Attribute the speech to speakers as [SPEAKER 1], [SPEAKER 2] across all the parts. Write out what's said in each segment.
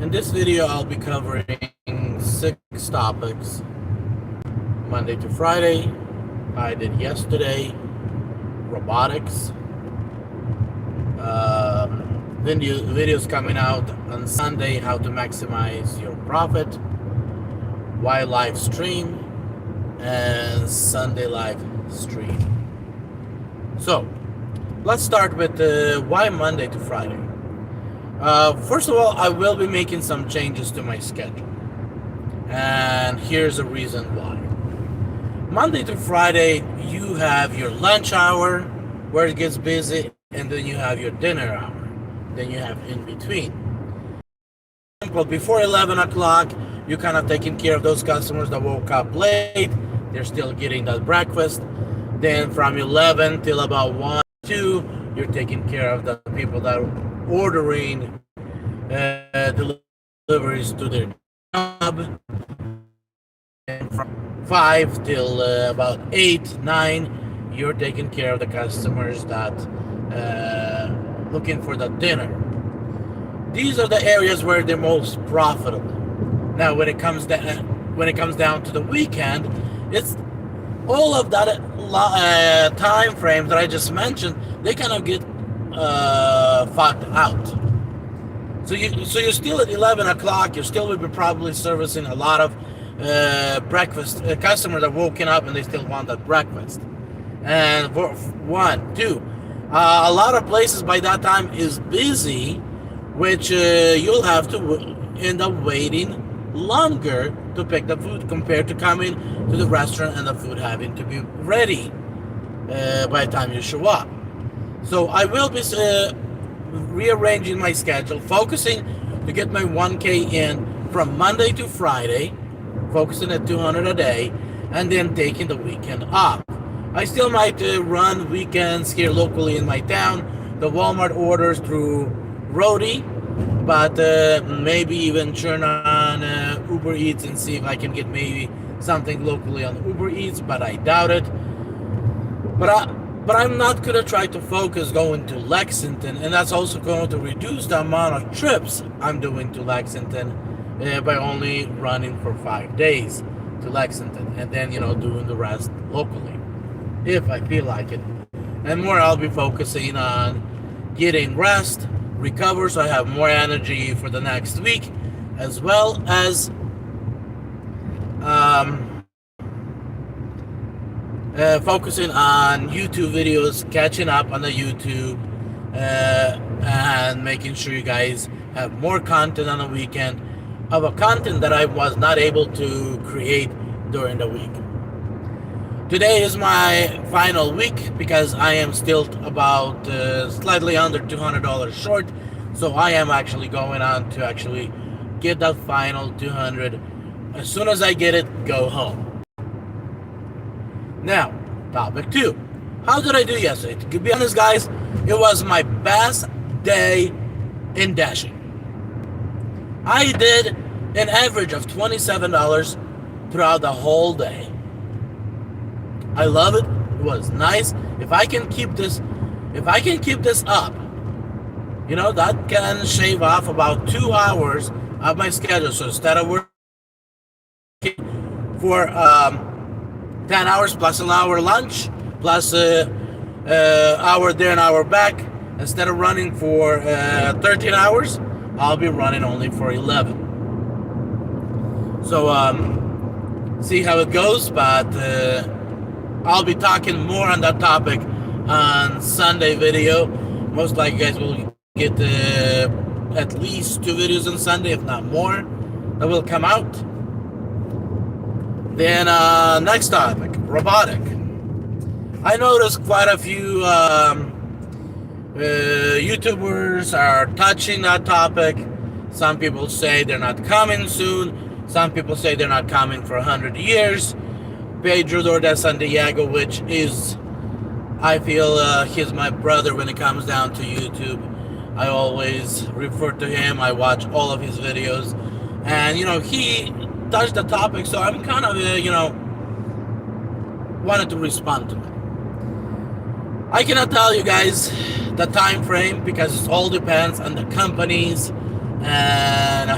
[SPEAKER 1] In this video, I'll be covering 6 topics, Monday to Friday. I did yesterday, robotics, videos coming out on Sunday, how to maximize your profit, why live stream, and Sunday live stream. So, let's start with why Monday to Friday. First of all, I will be making some changes to my schedule. And here's the reason why. Monday to Friday, you have your lunch hour where it gets busy, and then you have your dinner hour. Then you have in between. Well, before 11 o'clock, you're kind of taking care of those customers that woke up late. They're still getting that breakfast. Then from 11 till about 1, 2, you're taking care of the people that are ordering deliveries to their job. And from 5 till about 8, 9, you're taking care of the customers that looking for the dinner. These are the areas where they're most profitable. Now, when it comes down to the weekend, it's all of that time frames that I just mentioned. They kind of get fucked out. So you're still at 11 o'clock. You still will be probably servicing a lot of breakfast customers that woken up and they still want that breakfast. And for 1, 2, a lot of places by that time is busy, which you'll have to end up waiting longer to pick the food compared to coming to the restaurant and the food having to be ready by the time you show up. So I will be rearranging my schedule, focusing to get my 1K in from Monday to Friday, focusing at 200 a day, and then taking the weekend off. I still might run weekends here locally in my town, the Walmart orders through Roadie, but maybe even turn on Uber Eats and see if I can get maybe something locally on Uber Eats, but I doubt it. But I'm not going to try to focus going to Lexington, and that's also going to reduce the amount of trips I'm doing to Lexington by only running for 5 days to Lexington, and then, doing the rest locally, if I feel like it. And more, I'll be focusing on getting rest, recover, so I have more energy for the next week, as well as focusing on YouTube videos, catching up on the YouTube, and making sure you guys have more content on the weekend of a content that I was not able to create during the week. Today is my final week because I am still about slightly under $200 short, so I am actually going on to actually get that final 200. As soon as I get it, go home. Now, topic 2. How did I do yesterday? To be honest, guys, it was my best day in dashing. I did an average of $27 throughout the whole day. I love it. It was nice. If I can keep this up, that can shave off about 2 hours of my schedule. So instead of working for 10 hours plus an hour lunch, plus hour there and hour back, instead of running for 13 hours, I'll be running only for 11. So see how it goes, but I'll be talking more on that topic on Sunday video. Most likely you guys will get at least 2 videos on Sunday, if not more, that will come out. Then next topic, robotic. I noticed quite a few YouTubers are touching that topic. Some people say they're not coming soon. Some people say they're not coming for 100 years. Pedro DOORDASH San Diego, which is, I feel he's my brother when it comes down to YouTube. I always refer to him. I watch all of his videos. And, he touched the topic, so I'm kind of, wanted to respond to it. I cannot tell you guys the time frame because it all depends on the companies and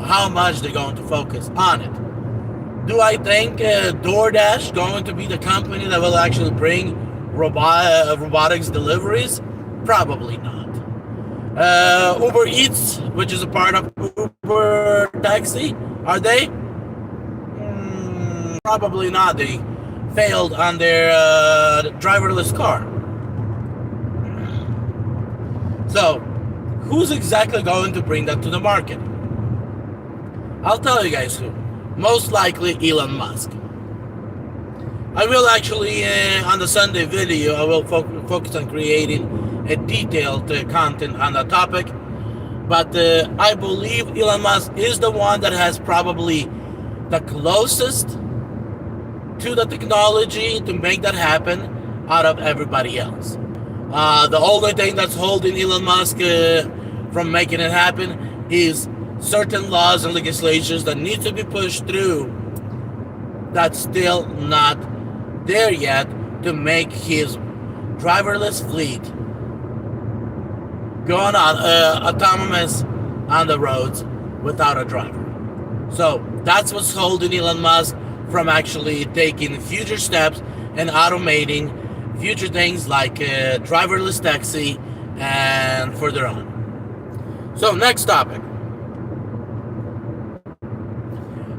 [SPEAKER 1] how much they're going to focus on it. Do I think DoorDash going to be the company that will actually bring robotics deliveries? Probably not. Uber Eats, which is a part of Uber Taxi, are they? Probably not. They failed on their driverless car. So, who's exactly going to bring that to the market? I'll tell you guys who. Most likely Elon Musk. I will actually, on the Sunday video, I will focus on creating a detailed content on that topic. But I believe Elon Musk is the one that has probably the closest to the technology to make that happen out of everybody else. The only thing that's holding Elon Musk from making it happen is certain laws and legislations that need to be pushed through that's still not there yet to make his driverless fleet going on autonomous on the roads without a driver. So that's what's holding Elon Musk from actually taking future steps and automating future things like driverless taxi and further on. So next topic.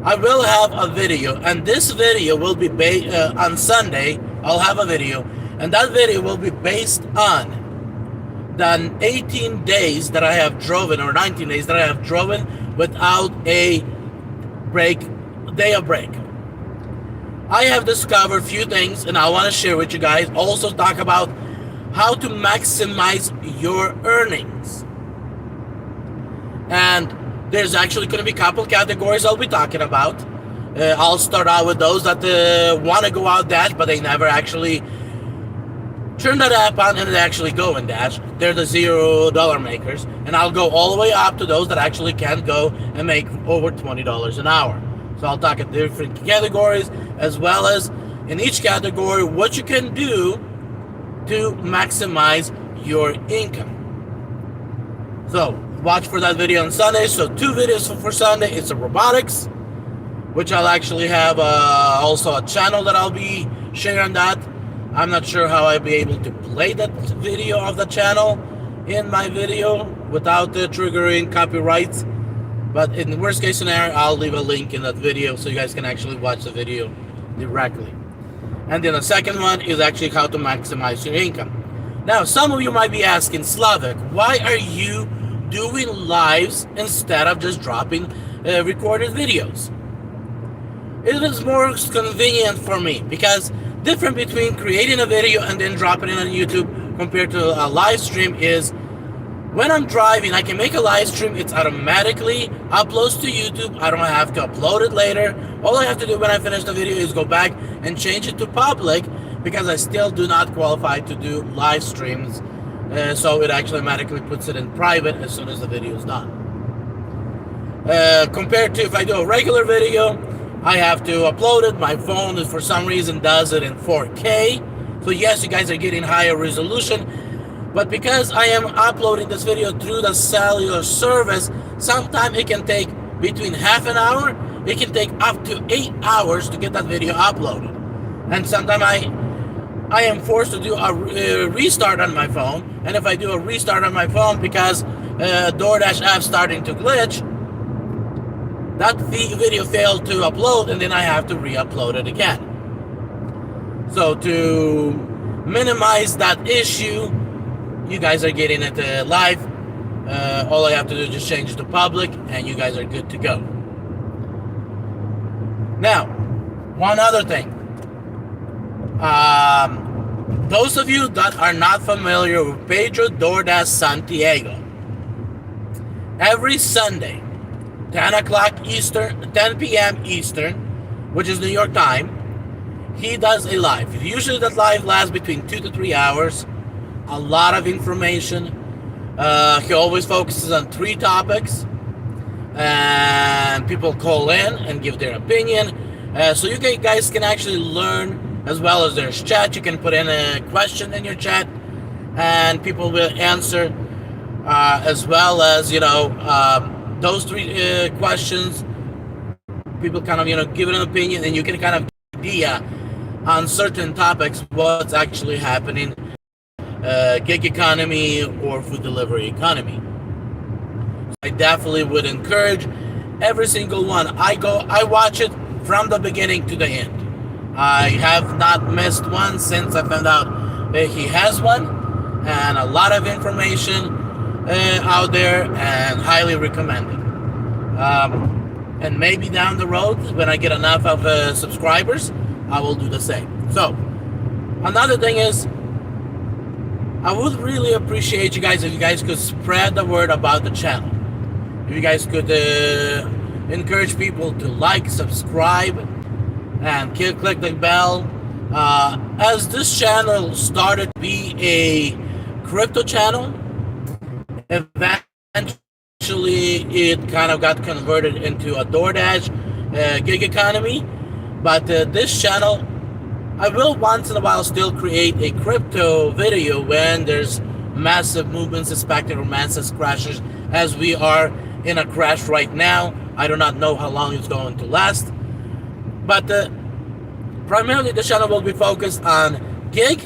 [SPEAKER 1] I will have a video, and this video will be on Sunday. I'll have a video, and that video will be based on the 18 days that I have driven, or 19 days that I have driven without a day of break. I have discovered a few things, and I want to share with you guys. Also talk about how to maximize your earnings. And there's actually going to be a couple categories I'll be talking about. I'll start out with those that want to go out Dash, but they never actually turn that app on and they actually go in Dash. They're the $0 makers. And I'll go all the way up to those that actually can go and make over $20 an hour. So I'll talk at different categories, as well as in each category what you can do to maximize your income. So watch for that video on Sunday. So 2 videos for Sunday. It's a robotics, which I'll actually have also a channel that I'll be sharing that. I'm not sure how I'll be able to play that video of the channel in my video without triggering copyrights. But in the worst case scenario, I'll leave a link in that video so you guys can actually watch the video directly. And then the second one is actually how to maximize your income. Now, some of you might be asking, Slavik, why are you doing lives instead of just dropping recorded videos? It is more convenient for me, because different between creating a video and then dropping it on YouTube compared to a live stream is when I'm driving, I can make a live stream. It's automatically uploads to YouTube. I don't have to upload it later. All I have to do when I finish the video is go back and change it to public, because I still do not qualify to do live streams. So it actually automatically puts it in private as soon as the video is done. Compared to if I do a regular video, I have to upload it. My phone, for some reason, does it in 4K. So yes, you guys are getting higher resolution. But because I am uploading this video through the cellular service, sometimes it can take between half an hour, it can take up to 8 hours to get that video uploaded. And sometimes I am forced to do a restart on my phone. And if I do a restart on my phone because DoorDash app starting to glitch, that video failed to upload, and then I have to re-upload it again. So to minimize that issue, you guys are getting it live. All I have to do is just change it to public, and you guys are good to go. Now, one other thing. Those of you that are not familiar with Pedro DoorDash Santiago, every Sunday, 10 o'clock Eastern, 10 p.m. Eastern, which is New York time, he does a live. Usually that live lasts between 2 to 3 hours. A lot of information. He always focuses on 3 topics. And people call in and give their opinion. So you guys can actually learn, as well as there's chat. You can put in a question in your chat, and people will answer, as well as, those three questions, people kind of give an opinion, and you can kind of get an idea on certain topics what's actually happening, gig economy or food delivery economy. I definitely would encourage every single one. I watch it from the beginning to the end. I have not missed one since I found out that he has one, and a lot of information out there, and highly recommended. And maybe down the road, when I get enough of subscribers, I will do the same. So, another thing is, I would really appreciate you guys if you guys could spread the word about the channel. If you guys could encourage people to like, subscribe, and click the bell. As this channel started to be a crypto channel, eventually it kind of got converted into a DOORDAsh gig economy. But this channel, I will once in a while still create a crypto video when there's massive movements expected or massive crashes, as we are in a crash right now. I do not know how long it's going to last. But primarily the channel will be focused on gig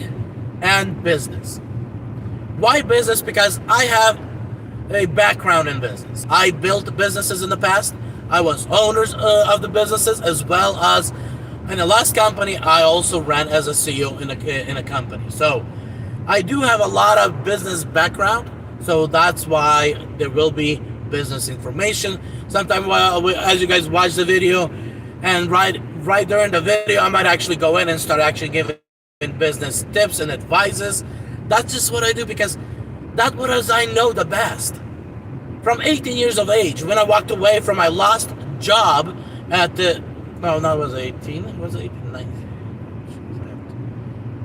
[SPEAKER 1] and business. Why business? Because I have a background in business. I built businesses in the past. I was owners of the businesses, as well as in the last company I also ran as a CEO in a company. So I do have a lot of business background, so that's why there will be business information. Sometimes as you guys watch the video, and right during the video, I might actually go in and start actually giving business tips and advices. That's just what I do, because that's what I know the best. From 18 years of age, when I walked away from my last job at the, no, it was 18, it was 18, 19,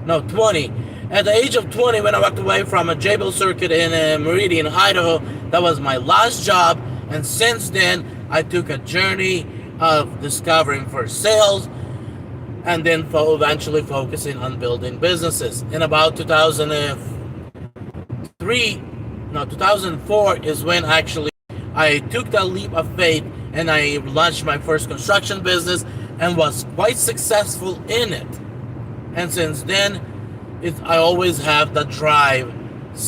[SPEAKER 1] no, 20. At the age of 20, when I walked away from a Jabil circuit in Meridian, Idaho, that was my last job. And since then, I took a journey of discovering first sales, and then eventually focusing on building businesses. In about 2004 is when actually I took that leap of faith and I launched my first construction business and was quite successful in it. And since then, I always have the drive,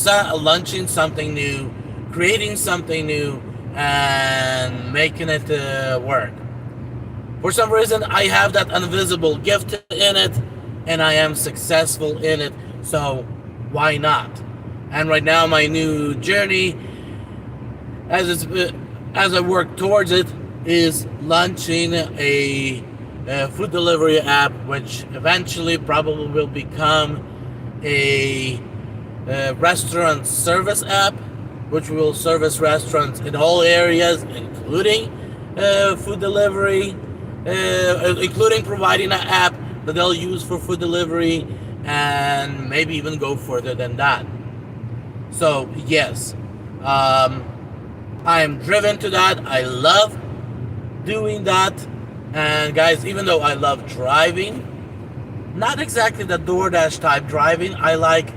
[SPEAKER 1] launching something new, creating something new, and making it work. For some reason, I have that invisible gift in it, and I am successful in it, so why not? And right now, my new journey, as I work towards it, is launching a food delivery app, which eventually probably will become a restaurant service app, which will service restaurants in all areas, including food delivery, including providing an app that they'll use for food delivery, and maybe even go further than that. So yes, I am driven to that. I love doing that. And guys, even though I love driving, not exactly the DoorDash type driving, I like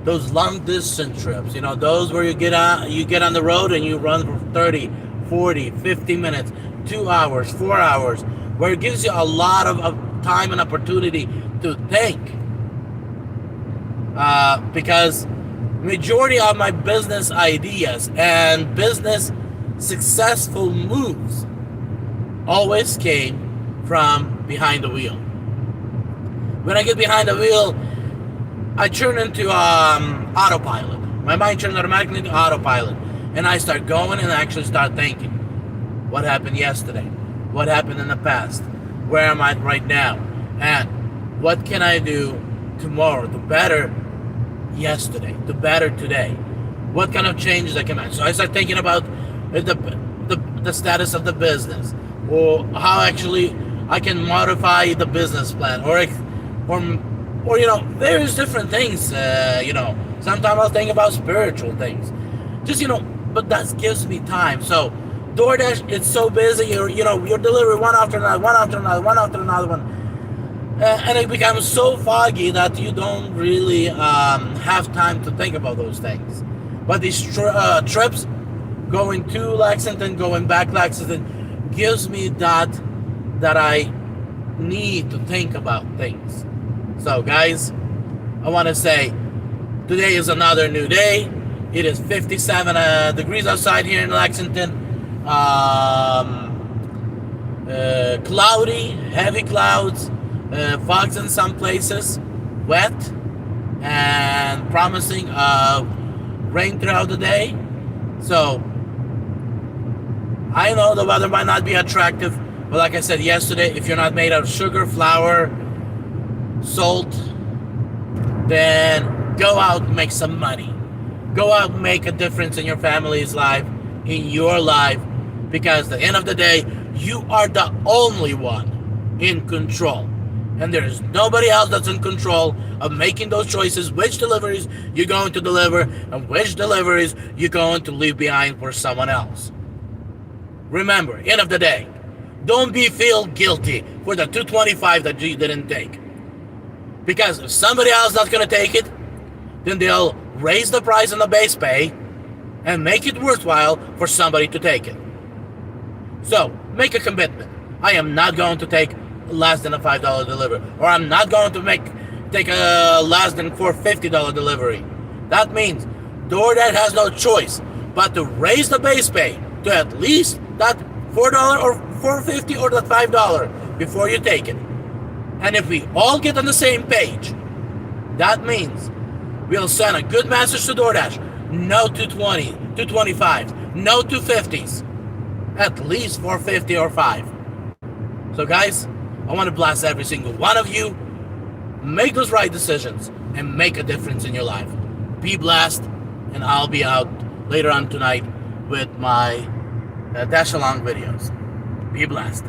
[SPEAKER 1] those long distance trips, those where you get on the road and you run for 30, 40, 50 minutes, 2 hours, 4 hours, where it gives you a lot of time and opportunity to think. Because majority of my business ideas and business successful moves always came from behind the wheel. When I get behind the wheel, I turn into autopilot. My mind turns automatically into autopilot, and I start going and actually start thinking, what happened yesterday? What happened in the past? Where am I right now? And what can I do tomorrow to better yesterday, to better today? What kind of changes I can make? So I start thinking about the status of the business, or how actually I can modify the business plan, or various different things. Sometimes I'll think about spiritual things. Just but that gives me time. So DoorDash, it's so busy. You're delivering one after another, one after another, one after another one, and it becomes so foggy that you don't really have time to think about those things. But these trips going to Lexington, going back Lexington, gives me that I need to think about things. So guys, I want to say today is another new day. It is 57 degrees outside here in Lexington. Cloudy, heavy clouds, fogs in some places, wet, and promising rain throughout the day. So I know the weather might not be attractive, but like I said yesterday, if you're not made out of sugar, flour, salt, then go out and make some money. Go out and make a difference in your family's life, in your life, because at the end of the day, you are the only one in control. And there is nobody else that's in control of making those choices, which deliveries you're going to deliver and which deliveries you're going to leave behind for someone else. Remember, end of the day, don't feel guilty for the $2.25 that you didn't take. Because if somebody else is not going to take it, then they'll raise the price on the base pay and make it worthwhile for somebody to take it. So, make a commitment. I am not going to take less than a $5 delivery, or I'm not going to take a less than $4.50 delivery. That means DoorDash has no choice but to raise the base pay to at least that $4 or $4.50 or that $5 before you take it. And if we all get on the same page, that means we'll send a good message to DoorDash. No 220, 225, no 250s. At least 450 or 5. So guys, I want to bless every single one of you. Make those right decisions and make a difference in your life. Be blessed, and I'll be out later on tonight with my Dash Along videos. Be blessed.